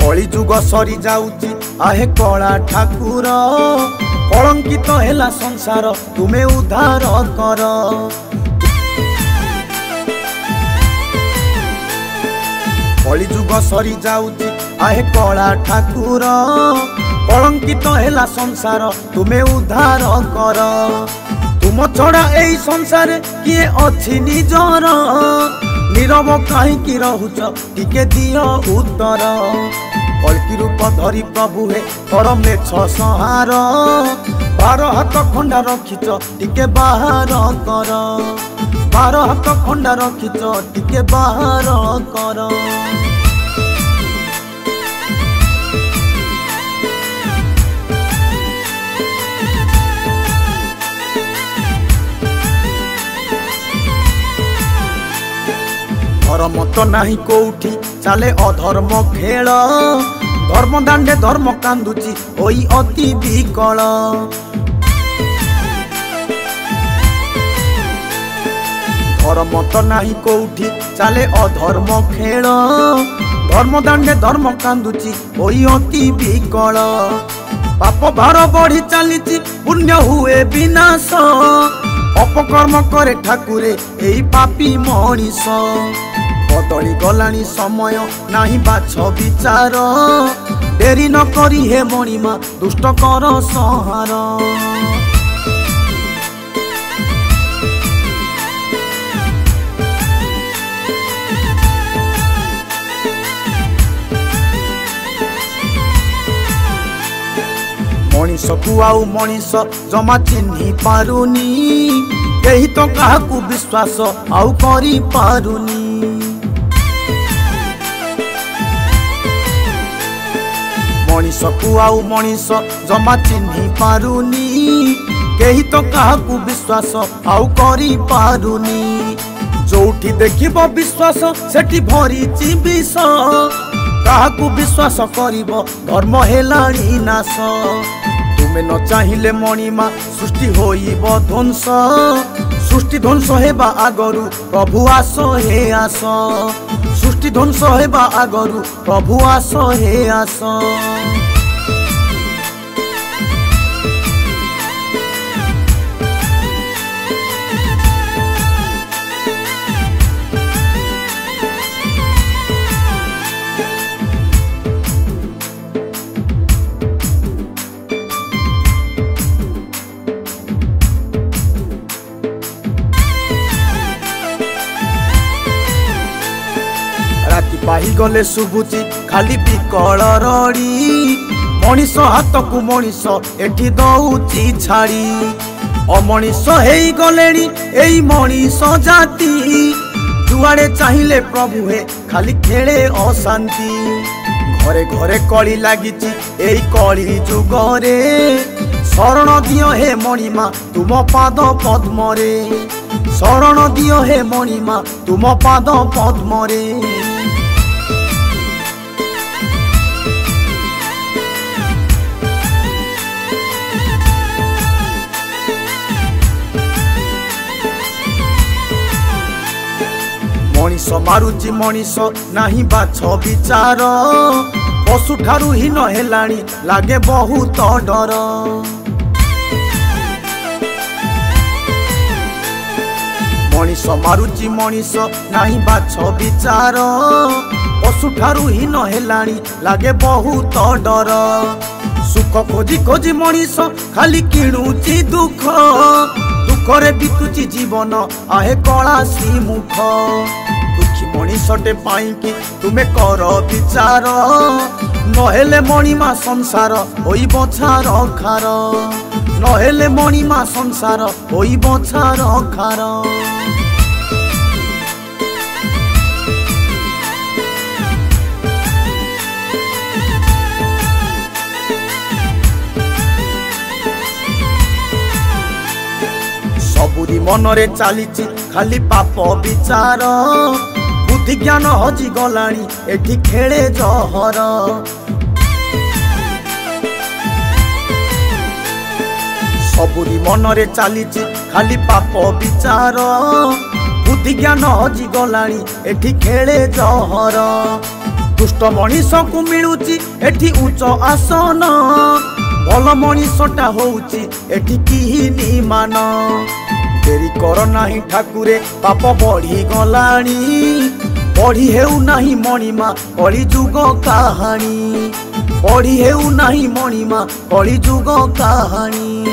कली जुग सरी जाउची आहे कला ठाकुर कलंकित हेला संसार तुमे उद्धार कर। कली जुग सरी जाउची आहे कला ठाकुर कलंकित हेला संसार तुमे उद्धार कर। तुम छड़ा एई संसार किए अछि निजर नीरव कहीं रहुच टिके दियो उत्तर। कल्कि रूप धरी प्रभु हे करम ले संहार 12 हाथ खंडा रखिच टिके बाहर कर। 12 हाथ खंडा रखिच टिके बाहर कर। धर्म तो नहीं कोठी चले अधर्म खेल धर्म दांडे धर्म कांदुची होई अति विकल। धर्म तो नहीं कोठी चले अधर्म खेल धर्म दांडे धर्म कांदुची होई अति विकल। पाप भार बढ़ी चलीची पुण्य हुए विनाश अपकर्म करे ठाकुरे एई पापी मनीष। बदली गलानी समय नाही बाछ विचार डेरी न करी हे मणिमा दुष्ट कर संहार। मनीष को आउ मनीष जमा चिन्ही पारुनी यही तो काहाकू विश्वास आउ करी पारुनी। मनीष को आउ मनीष जमा चिन्ही पारुनी कही तो काहाकू विश्वास आउ करी पारुनी। जोठी देखिब विश्वास सेठी भरीची विष काहाकू विश्वास करिब धर्म हेलाणी नाश। तुमे न चाहिले मणिमा सृष्टि होइब ध्वंस सृष्टि ध्वंस हेबा आगरु प्रभु आस हे आस। सृष्टि ध्वंस हेबा आगरु प्रभु आस हे आस। राति पाही गले शुभुची खाली बिकल रड़ी मनीष हाथ को मनीष एठी दउची छाड़ी। अमनीष हेई गलेनी एई मनीष जाति जुआड़े चाहिए प्रभु हे खाली खेले अशांति। घरे घरे कली लागिची एई कली जुगरे शरण दियो हे मणिमा तुम पाद पद्मरे। शरण दियो हे मणिमा तुम पाद पद्मरे। मनीष मारुची मनीष नाही बाछ विचार पशु ठारू हीन हेलाणी लागे बहुत डर। मनीष मारुची मनीष नाही बाछ विचार पशु ठारू हीन हेलाणी लागे बहुत डर। सुख खोजी खोजी मनीष खाली किणुची दुख दुखरे बितुची जीवन आहे कलासी मुख। दुखी मनीषटे पाइकी तुमे कर विचार नहेले मणिमा संसार होइब छार खार। नहेले मणिमा संसार होइब छार खार। सबुरी मनरे चालीची खाली पाप विचार बुद्धि ज्ञान हजी गलाणी एठी खेले जहर। सबुरी मनरे चालीची खाली पाप विचार बुद्धि ज्ञान हजी गलाणी एठी खेले जहर। दुष्ट मनीष को मिलुची एठी उच्च आसन भल मनीषटा होउची एठी किहिनी मान देरी कर नाही ठाकुरे पाप बढ़ी गलाणी पढ़ी हेउ नाही मणिमा कली जुग कहानी पढ़ी हेउ नाही मणिमा कली जुग कहानी।